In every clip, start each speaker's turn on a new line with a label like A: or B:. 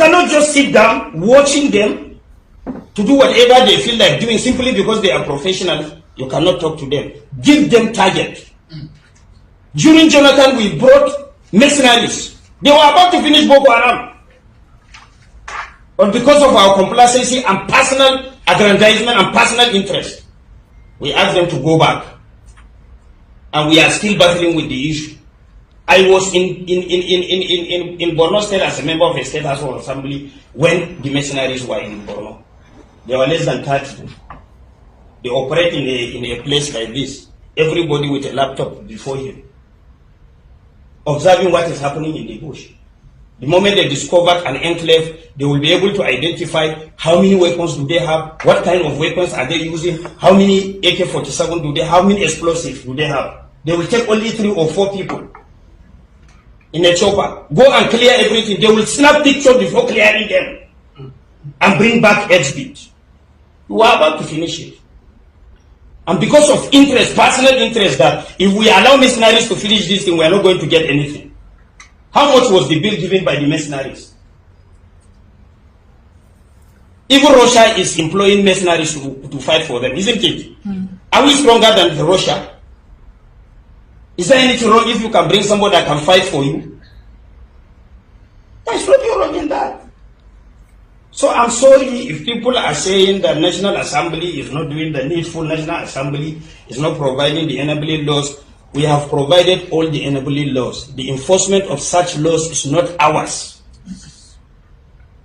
A: cannot just sit down watching them to do whatever they feel like doing simply because they are professionals. You cannot talk to them. Give them target. During Jonathan, we brought mercenaries. They were about to finish Boko Haram. But because of our complacency and personal aggrandizement and personal interest, we asked them to go back. And we are still battling with the issue. I was in Borno State as a member of a state House of Assembly when the mercenaries were in Borno. There were less than 30. They operate in a place like this. Everybody with a laptop before him, observing what is happening in the bush. The moment they discovered an enclave, they will be able to identify how many weapons do they have, what kind of weapons are they using, how many AK-47 do they have, how many explosives do they have. They will take only 3 or 4 people in a chopper, go and clear everything. They will snap pictures before clearing them and bring back exhibit. We are about to finish it. And because of interest, personal interest, that if we allow mercenaries to finish this thing, we are not going to get anything. How much was the bill given by the mercenaries? Even Russia is employing mercenaries to fight for them, isn't it? Are we stronger than Russia? Is there anything wrong if you can bring somebody that can fight for you? There's nothing wrong in that. So I'm sorry if people are saying that National Assembly is not doing the needful, National Assembly is not providing the enabling laws. We have provided all the enabling laws. The enforcement of such laws is not ours.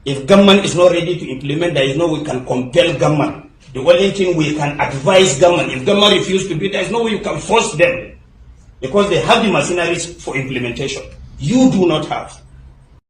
A: If government is not ready to implement, there is no way we can compel government. The only thing we can advise government. If government refuses to do it, there is no way you can force them, because they have the machineries for implementation. You do not have.